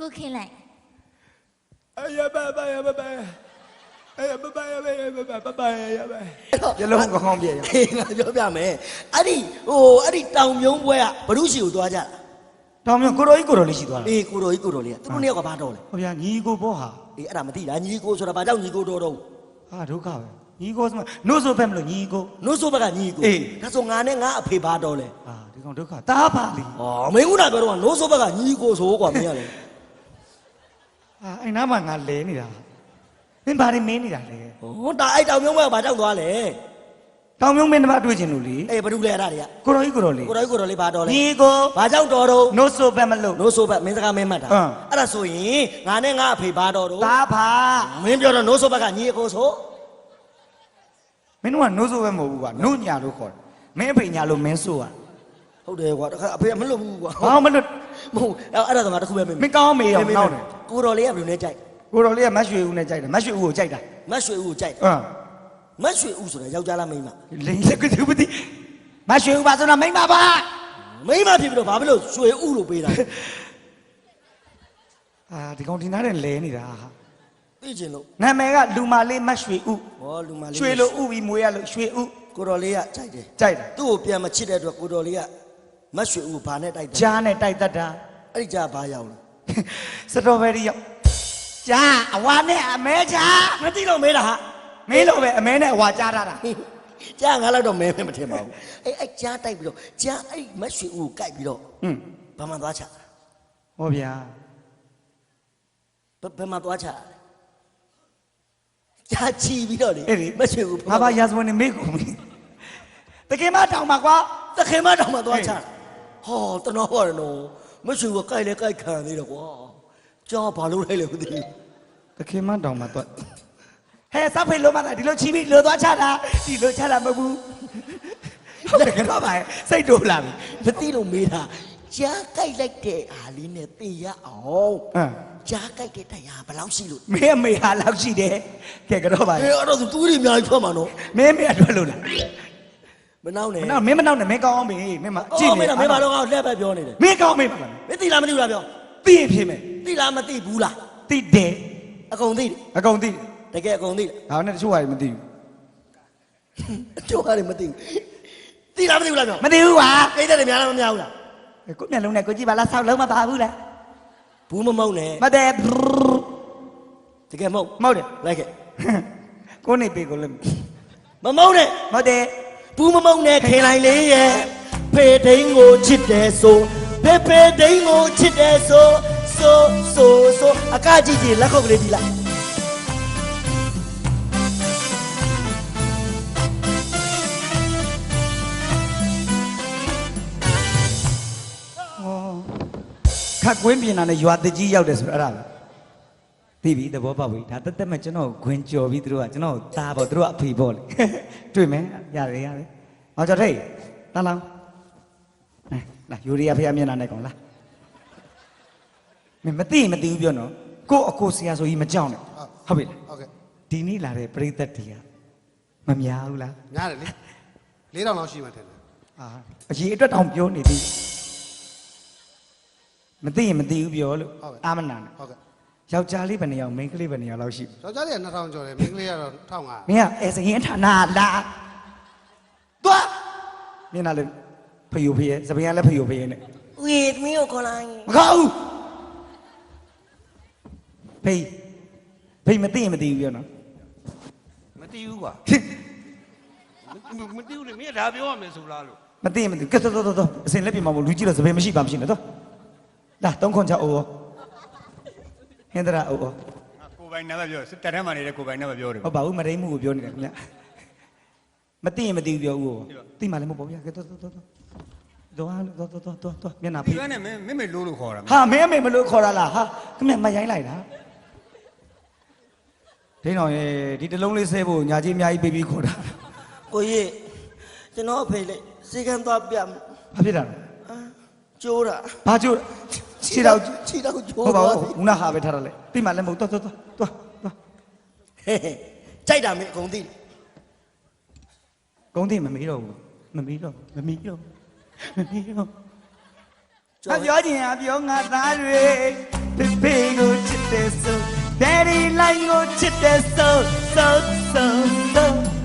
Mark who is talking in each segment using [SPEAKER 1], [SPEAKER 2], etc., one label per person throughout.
[SPEAKER 1] ကိုခင်းလိုက်
[SPEAKER 2] 哎呀，拜拜呀，拜拜！哎呀，拜拜呀，拜呀，拜拜，拜拜呀，拜！
[SPEAKER 3] ရလုံးကောင်းပြေရ
[SPEAKER 4] ဟေးငါပြောပြမယ်အဲ့ဒီအဲ့ဒီတောင်မြုံပွဲကဘ누구ရှိကိုသွားကြတာ
[SPEAKER 3] တောင်မြောင်ကိုတော်ကြီးလေးရှိသွားတာ
[SPEAKER 4] အေးကိုတော်ကြီးသူတို့နှစ်ယောက်ကဘာတော့လဲ
[SPEAKER 3] ဟုတ်ဗျာညီကိုဘောဟာ
[SPEAKER 4] အေးအဲ့ဒါမသိလားညီကိုဆိုတာဘာကြောင့်ညီကိုတော်တော့
[SPEAKER 3] ဟာဒုက္ခပဲညီကိုဆိုနို့ဆိုပဲမလို့ညီကို
[SPEAKER 4] နို့ဆိုဘက်ကညီကို
[SPEAKER 3] အေး
[SPEAKER 4] ဒါဆိုငါနဲ့ငါအဖေဘာတော့လဲ
[SPEAKER 3] ဟာဒီကောင်ဒုက္ခတားပါလေ
[SPEAKER 4] ဩမင်းကပြောတော့နို့ဆိုဘက်ကညီကိုဆိုကွာမင်းရလေ
[SPEAKER 3] ဟာအဲ့နားမှာငါလဲနေတာမင်းဘာတွေမင်းနေတာလဲ
[SPEAKER 4] ဟောဒါအဲ့တောင်မြုံပွဲကဘာကြောင့်သွားလဲ
[SPEAKER 3] တောင်မြောင်မင်းတစ်ပါးတွေ့ချင်လို့လေ
[SPEAKER 4] အေးဘ누구လဲအဲ့ဒါတွေက
[SPEAKER 3] ကိုတော်ကြီးလေး
[SPEAKER 4] ကိုတော်ကြီးဘာတော့လဲ
[SPEAKER 3] ညီကို
[SPEAKER 4] ဘာကြောင့်တော်တော့
[SPEAKER 3] နို့ဆိုပဲမလို့
[SPEAKER 4] နို့ဆိုဘက်မင်းစကားမင်းမှတ်တာ
[SPEAKER 3] ဟမ်
[SPEAKER 4] အဲ့ဒါဆိုရင်ငါနဲ့ငါအဖေဘာတော့တော့
[SPEAKER 3] တားပါ
[SPEAKER 4] မင်းပြောတော့နို့ဆိုဘက်ကညီကိုဆို
[SPEAKER 3] မင်းတို့ကနို့ဆိုပဲမဟုတ်ဘူးကွာနို့ညာလို့ခေါ်တယ်မင်းအဖေညာလို့မင်းဆိုอ่ะ
[SPEAKER 4] ဟုတ်တယ်ကွာတခါအဖေကမလွတ်ဘူးကွာ
[SPEAKER 3] ဘာမလို့
[SPEAKER 4] မဟုတ်အဲ့ဒါတော့ငါတစ်ခုပဲမင်း
[SPEAKER 3] မင်းကောင်းမေးအောင်နောက်တယ်
[SPEAKER 4] ကိုတော်လေးကဘယ်လိုလဲကြိုက်
[SPEAKER 3] ကိုတော်လေးကမတ်ရွှေဦးနဲ့ကြိုက်တယ်မတ်ရွှေဦးကိုကြိုက်တာ
[SPEAKER 4] မတ်ရွှေဦးကိုကြိုက်
[SPEAKER 3] ဟမ်
[SPEAKER 4] မတ်ရွှေဦးဆိုတာယောက်ျားလားမိန်းမ
[SPEAKER 3] လိန်စကတူပတိမတ်ရွှေဦးပါဆိုတော့မိန်းမပါ
[SPEAKER 4] မိန်းမဖြစ်ပြီးတော့ဘာဖြစ်လို့ရွှေဦးလို့ပေးတာ
[SPEAKER 3] အာဒီကောင်ဒီနားနဲ့လဲနေတာဟာ
[SPEAKER 4] သိချင်လို့
[SPEAKER 3] နာမည်ကလူမလေးမတ်ရွှေဦး
[SPEAKER 4] ဟောလူမလေး
[SPEAKER 3] ရွှေလို့ဥပြီးမွေးရလို့ရွှေဦး
[SPEAKER 4] ကိုတော်လေးကကြိုက်တယ်
[SPEAKER 3] ကြိုက်တယ်
[SPEAKER 4] သူ့ကိုပြန်မချစ်တဲ့အတွက်ကိုတော်လေးကမတ်ရွှေဦးကိုဘာနဲ့တိုက်တယ်
[SPEAKER 3] ကြားနဲ့တိုက်တတ်တာ
[SPEAKER 4] အဲ့ဒီကြားဘာရောက်လဲ
[SPEAKER 3] စတော်ဘယ်ရီရောက်ကြားအဝါနဲ့အမဲကြား
[SPEAKER 4] မသိတော့မေးတာဟာ
[SPEAKER 3] မင်းလိုပဲအမဲနဲ့အဝါကြားထားတာ
[SPEAKER 4] ကြားငါတော့မဲမထင်ပါဘူးအဲ့ကြားတိုက်ပြီးတော့ကြားအဲ့မတ်ရွှေဦးကိုကြိုက်ပြီးတော့
[SPEAKER 3] ဟွန်း
[SPEAKER 4] ဘာမှသွားချ
[SPEAKER 3] ဟောဗျာ
[SPEAKER 4] ဘယ်မှာသွားချကြားချီပြီးတော့လေ
[SPEAKER 3] အဲ့ဒီ
[SPEAKER 4] မတ်ရွှေဦး
[SPEAKER 3] ငါဘာရာဇဝင်နေမေးကုန်ပြီတကယ်မတောင်ပါကွာ
[SPEAKER 4] တခင်မတောင်မှသွားချဟောတနာပါရနော်မတ်ရွှေဦးကကြိုက်လဲကြိုက်ခံသေးတယ်ကွာကြားဘာလို့လဲလဲမသိဘူး
[SPEAKER 3] တကယ်မတောင်ပါတော့ဟဲ့စဖိတ်လို့မလားဒီလိုချီပြီးလိုသွားချတာဒီလိုချတာမဟုတ်ဘူးဟုတ်တယ်ကတော့ပါစိတ်တိုးလာပြီ
[SPEAKER 4] မသိလို့မေးတာကြားကြိုက်လိုက်တဲ့ဟာလေးနဲ့သိရအောင်
[SPEAKER 3] ဟမ်
[SPEAKER 4] ကြားကြိုက်တဲ့တရားဘယ်လောက်ရှိလို့
[SPEAKER 3] မင်းအမေဟာလောက်ရှိတယ်ကဲကတော့ပါ
[SPEAKER 4] အေးအဲ့တော့သူတွေအများကြီးထွက်မှာနော်
[SPEAKER 3] မင်းမေအတွက်လို့လား
[SPEAKER 4] မနောက်နဲ့
[SPEAKER 3] မနောက်မင်းမနောက်နဲ့မင်းကောင်းအောင်မေးမင်းမကြည့်
[SPEAKER 4] အော်မ
[SPEAKER 3] နေ
[SPEAKER 4] င်းတော့မင်းဘာလို့ငါ့ကိုလက်ပဲပြောနေတယ်
[SPEAKER 3] မင်းကောင်းမေးပါလား
[SPEAKER 4] မင်းသိလားမသိဘူးလားပြော
[SPEAKER 3] သိရင်ဖြစ်မယ်
[SPEAKER 4] သိလားမသိဘူးလား
[SPEAKER 3] သိတယ်
[SPEAKER 4] အကုန်သိတယ်
[SPEAKER 3] အကုန်သိ
[SPEAKER 4] တကယ်အကုန်သိတယ်
[SPEAKER 3] ဒါနဲ့တချို့ဟာတွေမသိဘူး
[SPEAKER 4] ကျော်ရတယ်မသိဘူးသိလားမသိဘူးလားပြော
[SPEAKER 3] မသိဘူးကွာ
[SPEAKER 4] ကိစ္စတွေများလားမများဘူးလား
[SPEAKER 3] ကိုမျက်လုံးနဲ့ကိုကြည့်ပါလားဆောက်လုံးမပါဘူးလား
[SPEAKER 4] ဘူးမမုံနဲ့
[SPEAKER 3] မတဲ့
[SPEAKER 4] တကယ်မဟုတ်
[SPEAKER 3] မဟုတ်တယ်
[SPEAKER 4] လိုက်ခဲ့
[SPEAKER 3] ကိုနေပေကိုလည်း
[SPEAKER 4] မမုံနဲ့
[SPEAKER 3] မတဲ့
[SPEAKER 4] ဘူးမမုံနဲ့ခင်လိုက်လေးရဲ့ဖေဒိန်ကိုချစ်တယ်ဆိုဖေဒိန်ကိုချစ်တယ်ဆိုအကကြည့်ကြည့်လက်ခုပ်ကလေးကြည့်လိုက်
[SPEAKER 3] ခက်ကွင်းပြင်တာနဲ့ရွာတကြီးရောက်တယ်ဆိုတော့အဲ့ဒါပဲသိပြီသဘောပေါက်ပြီဒါတက်တက်မဲ့ကျွန်တော်ကိုခွင်ကြော်ပြီးသူတို့ကကျွန်တော်ကိုသားပေါ့သူတို့ကအဖေပေါ့လေတွေ့မယ်ရတယ်ဟောကြော်ထိတ်တန်းလောင်းလာယူရီးယားဖေးမျက်နှာနဲ့ကောင်လားမင်းမသိရင်မသိဘူးပြောနော်ကို့အကိုဆရာဆိုကြီးမကြောက်နဲ့ဟုတ်ပြီလား
[SPEAKER 2] ဟုတ်ကဲ့
[SPEAKER 3] ဒီနေ့လာတဲ့ပရိသတ်တွေကမများဘူးလား
[SPEAKER 2] ညားတယ်လေ4000လောက်ရှိမှထင်တယ်
[SPEAKER 3] အာအကြီးအတွက်တောင်ပြောနေသေးမသိရင်မသိဘူးပြောလို့အာမနာနဲ့
[SPEAKER 2] ဟုတ်ကဲ့
[SPEAKER 3] ယောက်ျားလေးဘယ်နှစ်ယောက်မိန်းကလေးဘယ်နှစ်ယောက်လောက်ရှိ
[SPEAKER 2] ယောက်ျားလေးက2000ကျော်တယ်မိန်းကလေးကတော့1500
[SPEAKER 3] မင်းကအဲစရင်ဌာနလာသွားမင်းကလည်းဖယိုဖေးရဲ့စပင်းကလည်းဖယိုဖေးရဲ့နဲ့
[SPEAKER 4] ဦးရေသမီးကိုခေါ်လိုက်
[SPEAKER 3] မကောက်ဘူးဖေးမသိရင်မသိဘူးပြောနော်
[SPEAKER 5] မသိဘူးကွာမသိဘူးလေမင်းကဒါပြောရမယ်ဆိုလားလို့
[SPEAKER 3] မသိရင်မသိဘူးကဲတော့အစင်လက်ပြင်မှာမလူကြည့်လို့စပင်းမရှိပါမရှိနဲ့တော့လာ3ခွန်ချအိုးဟင်္ဒရာအိုး
[SPEAKER 5] ကိုပိုင်နာမပြောတက်ထဲမှာနေတဲ့ကိုပိုင်နာမပြောတယ်
[SPEAKER 3] ဟုတ်ပါဘူးမရိမှုကိုပြောနေတယ်ခင်ဗျမသိရင်မသိဘူးပြောဦးကိုသိမှလည်းမဟုတ်ပါဘူးဗျာကဲတော့မျက်နှာ
[SPEAKER 5] ဒီ
[SPEAKER 3] ဖေး
[SPEAKER 5] ကနေ့မင်းမေလို့ခေါ်တာ
[SPEAKER 3] ဟာမင်းအမေမလို့ခေါ်တာလားဟာခင်ဗျမရိုင်းလိုက်တာဒင်းတော်ရေဒီတလုံးလေးဆဲဖို့ညာကြီးအများကြီးပေးပြီးခေါ်တာ
[SPEAKER 4] ကိုကြီးကျွန်တော်အဖေလေးစီကံသွားပြမ
[SPEAKER 3] ဘာဖြစ်တာလဲ
[SPEAKER 4] ကျိုးတာ
[SPEAKER 3] ဘာကျိုးခြေတော့
[SPEAKER 4] ခြေတော့ကျိုး
[SPEAKER 3] ဟုတ်ပါ
[SPEAKER 4] သွား
[SPEAKER 3] ဘူးဦးနာဟာပဲထားတာလေသိမှလည်းမဟုတ်သွား
[SPEAKER 4] ဟဲ့ကြိုက်တာမင်းအကုန်သိတယ်
[SPEAKER 3] ကုန်းသိမမေးတော့ဘူးမမေးတော့ဟာပြောချင်ရပြောငါသားတွေဖေဖေ
[SPEAKER 4] တဲ့ဆိုဆိုဆိုဆို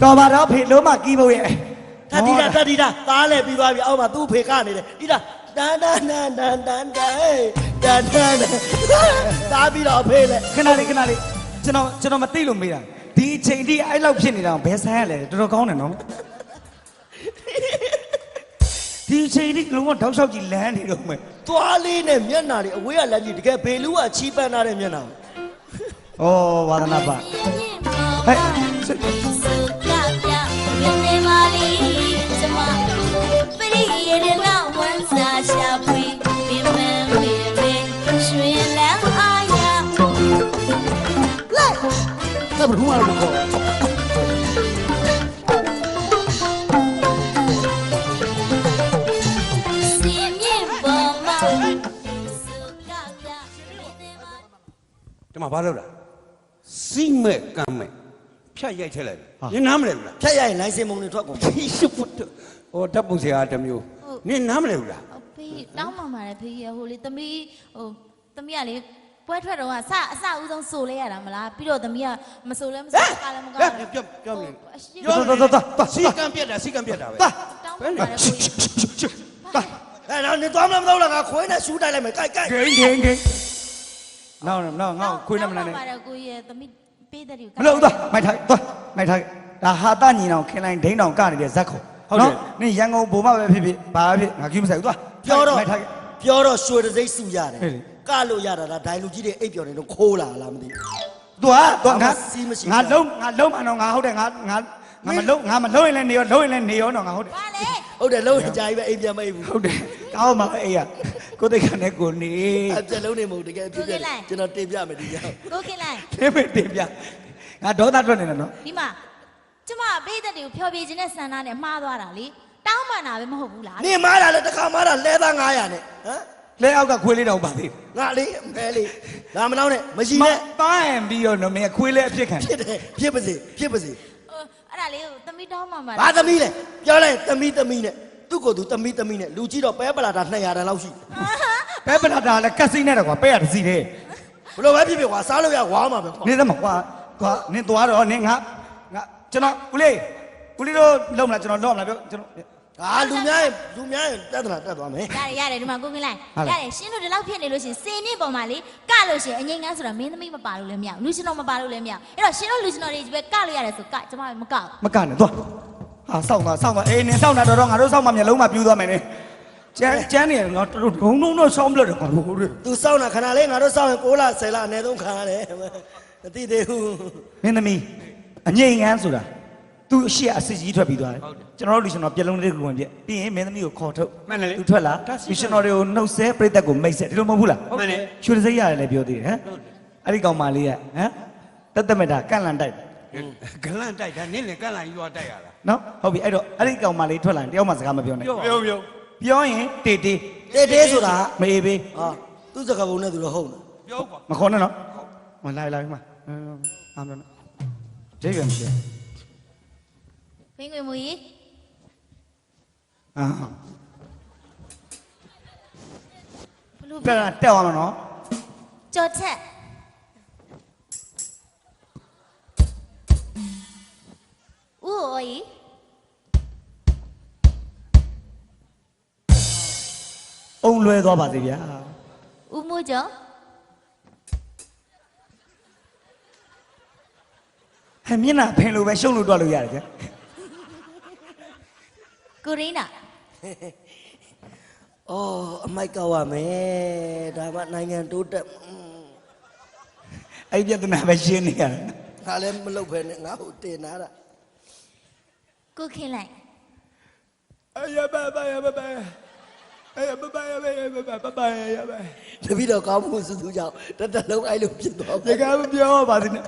[SPEAKER 3] တော်ပါတော့ဖေလုံးမကီးဖို့ရဲ့
[SPEAKER 4] တတိတာသားလဲပြီးသွားပြီအောက်မှာသူ့ဖေကနေတယ်ဒီတာတန်တာသားပြီးတော့ဖေးလဲ
[SPEAKER 3] ခဏလေးကျွန်တော်မသိလို့မေးတာဒီအချိန်ထိအဲ့လောက်ဖြစ်နေတာဘယ်ဆိုင်ရလဲတော်တော်ကောင်းတယ်နော်ဒီအချိန်ထိလုံးဝတောက်လျှောက်ကြီးလမ်းနေတော့မယ်
[SPEAKER 4] သွားလေးနဲ့မျက်နှာတွေအဝေးကလမ်းကြီးတကယ်ဘေလူးကချီးပန်းထားတဲ့မျက်နှာ
[SPEAKER 3] ဩဝါဒနာပါဟဲ့
[SPEAKER 4] 那不是我不好。
[SPEAKER 5] 这嘛ဘာလို့လားစိမဲ့ကမ်းမဲ့ဖြတ်ရိုက်ထည့်လိုက်နင်နားမလဲဘူးလား
[SPEAKER 4] ဖြတ်ရရင်လိုင်စင်မုံတွေထွက်ကုန်
[SPEAKER 5] ရှိဖတ်ဟောဓာတ်ပုံစရာတစ်မျိုးနင်နားမလဲဘူးလား
[SPEAKER 1] ဖေးတောင်းမှမှာလေဖေးရဟိုလေသမီးသမီးကလေပွဲထွက်တော့အစဦးဆုံးဆိုလဲရတာမလားပြီးတော့သမီးကမဆိုလဲမဆိုကားလည်းမကား
[SPEAKER 5] ပြောမြင်
[SPEAKER 3] တော်
[SPEAKER 5] စီကံပြက်တာပဲ
[SPEAKER 1] တောင်းမှမှာလေကိုကြီး
[SPEAKER 4] အဲ့တော့နေသွားမလို့လားငါခွေးနဲ့ရှူးတိုက်လိုက်မယ်ကြိုက်
[SPEAKER 3] ဂိမ်းနော်ငါခွေးနေမလားနဲ့
[SPEAKER 1] မှာလေကိုကြီးသမီးပေးတဲ့ဒီ
[SPEAKER 3] မလို့သွားမိုက်ထားဒါဟာတညီနောင်ခင်လိုက်ဒိန်းတောင်ကနေတဲ့ဇက်ခုနော်နင်ရန်ကုန်ဘုံမပဲဖြစ်ဖြစ်ဘာပဲဖြစ်ငါကြီးမဆိုင်ဘူးသွား
[SPEAKER 4] ပြောတော့
[SPEAKER 3] မိုက်ထား
[SPEAKER 4] ပြောတော့ရွှေတစိမ့်စုရတယ်
[SPEAKER 3] ဟဲ့လေ
[SPEAKER 4] ကလို့ရတာဒါဒိုင်လူကြီးတွေအိပ်ပျော်နေတော့ခိုးလာလားမသိဘူး
[SPEAKER 3] သွားငါ
[SPEAKER 4] စီးမရှိ
[SPEAKER 3] ငါလုံးမတော့ငါဟုတ်တယ်ငါမလုံးရင်လည်းနေရောလုံးရင်လည်းနေရောတော့ငါဟုတ်တယ်
[SPEAKER 1] ပါလေ
[SPEAKER 4] ဟုတ်တယ်လုံးရင်ကြာကြီးပဲအိမ်ပြန်မအိပ်ဘူး
[SPEAKER 3] ဟုတ်တယ်ကောင်းမှာအေးရကိုတိတ်ခနဲ့ကိုနေ
[SPEAKER 4] အပြက်လုံးနေမဟုတ်တကယ်အဖြစ်ပြကျွန်တော်တင်ပြမယ်ဒီကြောင်
[SPEAKER 1] ကိုခင်လိုက်
[SPEAKER 3] ဖေးဖေးတင်ပြငါဒေါသထွက်နေတယ်နော်
[SPEAKER 1] ဒီမှာကျမပေးတဲ့တွေကိုဖျော်ပြခြင်းနဲ့ဆန္ဒနဲ့မှားသွားတာလေတောင်းမှန်တာပဲမဟုတ်ဘူးလား
[SPEAKER 4] နေမားတာလေတစ်ခါမားတာလဲသား900နဲ့ဟမ်
[SPEAKER 3] လဲအောက်ကခွေးလေးတောင်ပါသေး
[SPEAKER 4] ငါလေးမဲလေးဒါမနှောင်းနဲ့မရှိနဲ့
[SPEAKER 3] ပါရင်ပြီးတော့နော်မင်းခွေးလေးအဖြစ်ခံ
[SPEAKER 4] ဖြစ်တယ်ဖြစ်ပါစေ
[SPEAKER 1] အဲ့ဒါလေးကိုသမီးတောင်းမှမှာ
[SPEAKER 4] ဘာသမီးလဲပြောလိုက်သမီးနဲ့သူ့ကိုယ်သူသမီးနဲ့လူကြီးတော့ပဲပလာတာ200တန်လောက်ရှိ
[SPEAKER 3] ပဲပလာတာလည်းကတ်စိမ့်နဲ့တော့ကွာပဲရတစီတယ်
[SPEAKER 4] ဘလို့ပဲဖြစ်ဖြစ်ကွာစားလို့ရဝါမှာပဲကွာ
[SPEAKER 3] နေသမကွာကွာနင်သွားတော့နင်ငါကျွန်တော်ဦးလေးတို့လုံမလားကျွန်တော်တော့မလားပြောကျွန်တော်
[SPEAKER 4] ဟာလူများရင်တက်သွားမယ်
[SPEAKER 1] ရတယ်ဒီမှာကိုခင်လိုက်ရတယ်ရှင်းလို့ဒီလောက်ဖြစ်နေလို့ရှင်စင်နေပေါ်မှာလေကလို့ရှင်အငိမ့်ငန်းဆိုတာမင်းသမီးမပါလို့လည်းမရဘူးလူရှင်တော်မပါလို့လည်းမရအဲ့တော့ရှင်းလို့လူရှင်တော်တွေကြီးပဲကလို့ရတယ်ဆိုကကျမမကောက်
[SPEAKER 3] မကနဲ့သွားဟာစောင့်သွားအေးနင်စောင့်တာတော့ငါတို့စောင့်မှမျက်လုံးမှပြူးသွားမယ်နင်ကျန်းနေတယ်ငါတို့ဒုံတော့ဆောင်းပြလို့တော့ငါတို့
[SPEAKER 4] သူစောင့်တာခဏလေးငါတို့စောင့်ရင်6လ10လအနည်းဆုံးခံရတယ်မသိသေးဘူး
[SPEAKER 3] မင်းသမီးအငိမ့်ငန်းဆိုတာသူ့အရှိအစစ်ကြီးထွက်ပြီးသွားတယ်ကျွန်တော်တို့လူရှင်တော်ပြက်လုံးလေးကိုဝင်ပြပြီးရင်မင်းသမီးကိုခေါ်ထုတ်သူထွက်လာလူရှင်တော်တွေကိုနှုတ်ဆက်ပြိသက်ကိုမိတ်ဆက်ဒီလိုမဟုတ်ဘူးလားရွှေစိတ်ရတယ်လည်းပြောသေးတယ်ဟမ်အဲ့ဒီကောင်မလေးကဟမ်တက်မတာကန့်လန့်တိုက်
[SPEAKER 5] ဂလန့်တိုက်တာနင်းလေကန့်လန့်ကြီးသွားတိုက်ရတာ
[SPEAKER 3] နော်ဟုတ်ပြီအဲ့တော့အဲ့ဒီကောင်မလေးထွက်လာရင်တယောက်မှစကားမပြောနဲ့
[SPEAKER 5] ပြော
[SPEAKER 2] ပြောပြော
[SPEAKER 3] ပြောရင်တေတေ
[SPEAKER 4] တေတေးဆိုတာ
[SPEAKER 3] မအေးပေး
[SPEAKER 4] ဟာသူ့စကားပုံနဲ့သူတော့ဟုတ်လား
[SPEAKER 5] ပြောကွာ
[SPEAKER 3] မခေါ်နဲ့နော်မလိုက်လိုက်မှာအားမလို့ဂျေရွယ်မရှိ
[SPEAKER 1] မင်းငွေမူကြီး
[SPEAKER 3] အာ
[SPEAKER 1] ဘလို့
[SPEAKER 3] ပြတက်အောင်နော်
[SPEAKER 1] ကြော်ချက်ဦးဟိုကြီး
[SPEAKER 3] အုံလွဲသွားပါစေဗျာ
[SPEAKER 1] ဦးမိုးကျော်
[SPEAKER 3] ဟဲ့မျက်နှာဖင်လို့ပဲရှုံးလို့တွားလို့ရတယ်ဗျာ
[SPEAKER 1] ကိုရင်းနာ
[SPEAKER 4] အော်အမိုက်ကောက်ရမယ်ဒါမှနိုင်ငံတိုးတက်
[SPEAKER 3] အဲ့ဒီပြဿနာပဲရှင်းနေရတယ်
[SPEAKER 4] ငါလည်းမလုပ်ဖဲနဲ့ငါ့ကိုတင်လာတာ
[SPEAKER 1] ကိုခင်းလိုက်
[SPEAKER 2] 哎呀爸爸呀爸爸，哎呀爸爸呀爸爸呀爸，
[SPEAKER 4] တပည့်တော်ကောင်းမှုစုသူကြောင့်တသက်လုံးအဲ့လိုဖြစ်သွား
[SPEAKER 3] ဒီကမပြောပါသေးနဲ့